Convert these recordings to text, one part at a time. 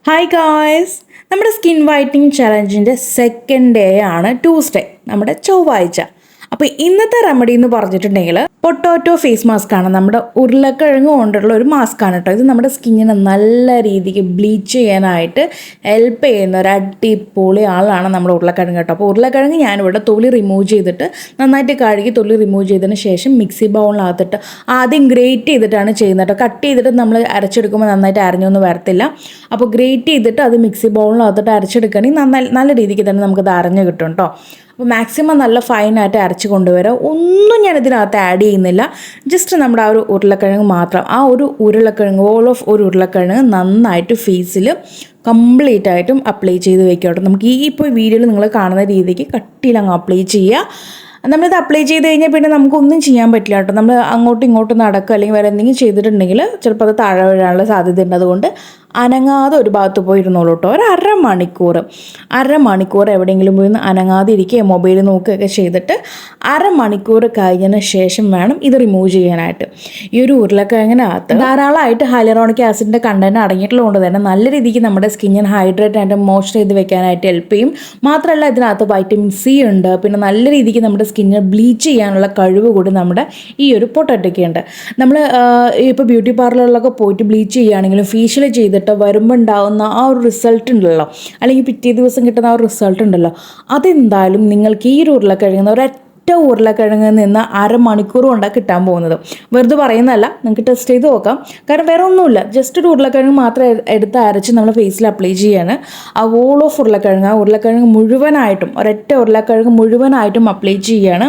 Hi guys, നമ്മുടെ skin whitening ചലഞ്ചിൻ്റെ second day ആണ് Tuesday, നമ്മുടെ ചൊവ്വാഴ്ച. അപ്പോൾ ഇന്നത്തെ റെമഡി എന്ന് പറഞ്ഞിട്ടുണ്ടെങ്കിൽ പൊട്ടാറ്റോ ഫേസ് മാസ്ക് ആണ്. നമ്മുടെ ഉരുളക്കിഴങ്ങ് കൊണ്ടുള്ള ഒരു മാസ്ക് ആണ് കേട്ടോ. ഇത് നമ്മുടെ സ്കിന്നിനെ നല്ല രീതിക്ക് ബ്ലീച്ച് ചെയ്യാനായിട്ട് ഹെൽപ്പ് ചെയ്യുന്ന ഒരു അടിപൊളി ആളാണ് നമ്മുടെ ഉരുളക്കിഴങ്ങ് കേട്ടോ. അപ്പോൾ ഉരുളക്കിഴങ്ങ് ഞാനിവിടെ തൊലി റിമൂവ് ചെയ്തിട്ട് നന്നായിട്ട് കഴുകി തൊലി റിമൂവ് ചെയ്തതിന് ശേഷം മിക്സി ബൗളിനകത്തിട്ട് ആദ്യം ഗ്രേറ്റ് ചെയ്തിട്ടാണ് ചെയ്യുന്നത് കേട്ടോ. കട്ട് ചെയ്തിട്ട് നമ്മൾ അരച്ചെടുക്കുമ്പോൾ നന്നായിട്ട് അരഞ്ഞൊന്നും വരത്തില്ല. അപ്പോൾ ഗ്രേറ്റ് ചെയ്തിട്ട് അത് മിക്സി ബൗളിനകത്തിട്ട് അരച്ചെടുക്കുകയാണെങ്കിൽ നല്ല രീതിക്ക് തന്നെ നമുക്കത് അരഞ്ഞ് കിട്ടും കേട്ടോ. അപ്പോൾ മാക്സിമം നല്ല ഫൈനായിട്ട് അരച്ച് കൊണ്ടുവരാം. ഒന്നും ഞാനിതിനകത്ത് ആഡ് ചെയ്യുന്നില്ല. ജസ്റ്റ് നമ്മുടെ ആ ഒരു ഉരുളക്കിഴങ്ങ് മാത്രം, ആ ഒരു ഉരുളക്കിഴങ്ങ്, ഓൾ ഓഫ് ഒരു ഉരുളക്കിഴങ്ങ് നന്നായിട്ട് ഫേസിൽ കംപ്ലീറ്റ് ആയിട്ടും അപ്ലൈ ചെയ്ത് വെക്കാം. നമുക്ക് ഈ ഇപ്പോൾ വീഡിയോയിൽ നിങ്ങൾ കാണുന്ന രീതിക്ക് കട്ടിയിൽ അങ്ങ് അപ്ലൈ ചെയ്യുക. നമ്മളിത് അപ്ലൈ ചെയ്ത് കഴിഞ്ഞാൽ പിന്നെ നമുക്കൊന്നും ചെയ്യാൻ പറ്റില്ല കേട്ടോ. നമ്മൾ അങ്ങോട്ടും ഇങ്ങോട്ടും നടക്കുക അല്ലെങ്കിൽ വേറെ എന്തെങ്കിലും ചെയ്തിട്ടുണ്ടെങ്കിൽ ചിലപ്പോൾ അത് താഴെ വീഴാനുള്ള സാധ്യതയുണ്ട്. അതുകൊണ്ട് അനങ്ങാതെ ഒരു ഭാഗത്ത് പോയിരുന്നോളൂ കേട്ടോ. ഒരു അരമണിക്കൂർ എവിടെയെങ്കിലും പോയി അനങ്ങാതെ ഇരിക്കുകയോ മൊബൈൽ നോക്കുകയൊക്കെ ചെയ്തിട്ട് അരമണിക്കൂർ കഴിഞ്ഞതിന് ശേഷം വേണം ഇത് റിമൂവ് ചെയ്യാനായിട്ട്. ഈ ഒരു ഉരുളക്കിഴങ്ങിനകത്ത് ധാരാളമായിട്ട് ഹൈലറോണിക് ആസിഡിൻ്റെ കണ്ടന്റ് അടങ്ങിയിട്ടുള്ളതുകൊണ്ട് തന്നെ നല്ല രീതിക്ക് നമ്മുടെ സ്കിന്നിന് ഹൈഡ്രേറ്റ് ആയിട്ട് മോയ്സ്ചർ ചെയ്ത് വെക്കാനായിട്ട് ഹെൽപ്പ് ചെയ്യും. മാത്രമല്ല ഇതിനകത്ത് വൈറ്റമിൻ സി ഉണ്ട്. പിന്നെ നല്ല രീതിക്ക് നമ്മുടെ സ്കിന്നിനെ ബ്ലീച്ച് ചെയ്യാനുള്ള കഴിവ് കൂടി നമ്മുടെ ഈ ഒരു പൊട്ടാറ്റോയ്ക്ക് ഉണ്ട്. നമ്മൾ ഇപ്പോൾ ബ്യൂട്ടി പാർലറിലൊക്കെ പോയിട്ട് ബ്ലീച്ച് ചെയ്യുകയാണെങ്കിലും ഫേഷ്യൽ ചെയ്തിട്ട് വരുമ്പോൾ ഉണ്ടാകുന്ന ആ ഒരു റിസൾട്ട് ഉണ്ടല്ലോ, അല്ലെങ്കിൽ പിറ്റേ ദിവസം കിട്ടുന്ന ആ ഒരു റിസൾട്ട് ഉണ്ടല്ലോ, അതെന്തായാലും നിങ്ങൾക്ക് ഈ ഒരു ഉരുളക്കിഴങ്ങ് ഉരുളക്കിഴങ്ങിൽ നിന്ന് അരമണിക്കൂർ കൊണ്ടാണ് കിട്ടാൻ പോകുന്നത്. വെറുതെ പറയുന്നതല്ല, നിങ്ങൾക്ക് ടെസ്റ്റ് ചെയ്ത് നോക്കാം. കാരണം വേറെ ഒന്നുമില്ല, ജസ്റ്റ് ഒരു ഉരുളക്കിഴങ്ങ് മാത്രം എടുത്ത് അരച്ച് നമ്മൾ ഫേസിൽ അപ്ലൈ ചെയ്യാണ്. ആ വോൾ ഓഫ് ഉരുളക്കിഴങ്ങ് മുഴുവനായിട്ടും, ഒരൊറ്റ ഉരുളക്കിഴങ്ങ് മുഴുവനായിട്ടും അപ്ലൈ ചെയ്യാണ്.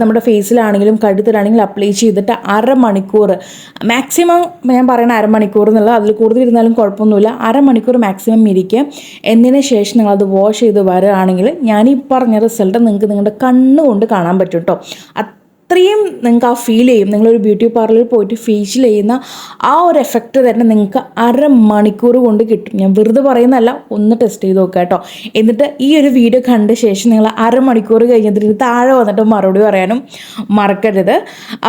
നമ്മുടെ ഫേസിലാണെങ്കിലും കഴുത്തിലാണെങ്കിലും അപ്ലൈ ചെയ്തിട്ട് അരമണിക്കൂർ മാക്സിമം, ഞാൻ പറയുന്ന അരമണിക്കൂർ എന്നുള്ളത്, അതിൽ കൂടുതൽ ഇരുന്നാലും കുഴപ്പമൊന്നുമില്ല, അരമണിക്കൂർ മാക്സിമം ഇരിക്കുക. എന്നതിന് ശേഷം നിങ്ങളത് വാഷ് ചെയ്ത് വരികയാണെങ്കിൽ ഞാൻ ഈ പറഞ്ഞ റിസൾട്ട് നിങ്ങൾക്ക് നിങ്ങളുടെ കണ്ണുകൊണ്ട് കാണാൻ പറ്റും കേട്ടോ. അത്രയും നിങ്ങൾക്ക് ആ ഫീൽ ചെയ്യും. നിങ്ങളൊരു ബ്യൂട്ടി പാർലറിൽ പോയിട്ട് ഫേഷ്യൽ ചെയ്യുന്ന ആ ഒരു എഫക്റ്റ് തന്നെ നിങ്ങൾക്ക് അരമണിക്കൂർ കൊണ്ട് കിട്ടും. ഞാൻ വെറുതെ പറയുന്നതല്ല, ഒന്ന് ടെസ്റ്റ് ചെയ്ത് നോക്കുക കേട്ടോ. എന്നിട്ട് ഈ ഒരു വീഡിയോ കണ്ട ശേഷം നിങ്ങൾ അരമണിക്കൂർ കഴിഞ്ഞിട്ട് താഴെ വന്നിട്ട് മറുപടി പറയാനും മറക്കരുത്.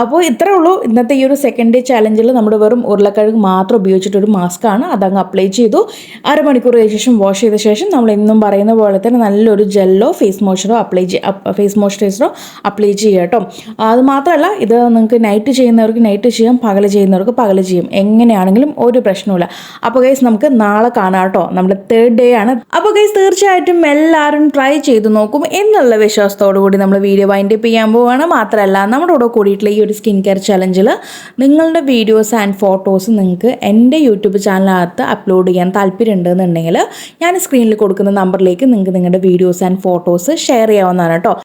അപ്പോൾ ഇത്രേ ഉള്ളൂ ഇന്നത്തെ ഈ ഒരു സെക്കൻഡ് ഡേ ചാലഞ്ചിൽ. നമ്മുടെ വെറും ഉരുളക്കിഴങ്ങ് മാത്രം ഉപയോഗിച്ചിട്ടൊരു മാസ്കാണ്. അതങ്ങ് അപ്ലൈ ചെയ്തു. അരമണിക്കൂർ കഴിഞ്ഞ ശേഷം വാഷ് ചെയ്ത ശേഷം നമ്മൾ എന്നും പറയുന്ന പോലെ തന്നെ നല്ലൊരു ജെല്ലോ ഫേസ് മോയ്സ്ചറൈസറോ അപ്ലൈ ചെയ്യുക കേട്ടോ. അത് മാത്രമല്ല, ഇത് നിങ്ങൾക്ക് നൈറ്റ് ചെയ്യുന്നവർക്ക് നൈറ്റ് ചെയ്യാം, പകൽ ചെയ്യുന്നവർക്ക് പകൽ ചെയ്യും. എങ്ങനെയാണെങ്കിലും ഒരു പ്രശ്നമില്ല. അപ്പോൾ ഗൈസ് നമുക്ക് നാളെ കാണാം കേട്ടോ. നമ്മുടെ തേർഡ് ഡേ ആണ്. അപ്പോൾ ഗൈസ് തീർച്ചയായിട്ടും എല്ലാവരും ട്രൈ ചെയ്ത് നോക്കും എന്നുള്ള വിശ്വാസത്തോടു കൂടി നമ്മൾ വീഡിയോ വൈൻഡപ്പ് ചെയ്യാൻ പോവുകയാണ്. മാത്രമല്ല, നമ്മുടെ കൂടെ കൂടിയിട്ടുള്ള ഈ ഒരു സ്കിൻ കെയർ ചലഞ്ചിൽ നിങ്ങളുടെ വീഡിയോസ് ആൻഡ് ഫോട്ടോസ് നിങ്ങൾക്ക് എൻ്റെ യൂട്യൂബ് ചാനലിനകത്ത് അപ്ലോഡ് ചെയ്യാൻ താല്പര്യം ഉണ്ടെന്നുണ്ടെങ്കിൽ ഞാൻ സ്ക്രീനിൽ കൊടുക്കുന്ന നമ്പറിലേക്ക് നിങ്ങൾക്ക് നിങ്ങളുടെ വീഡിയോസ് ആൻഡ് ഫോട്ടോസ് ഷെയർ ചെയ്യാവുന്നതാണ് കേട്ടോ.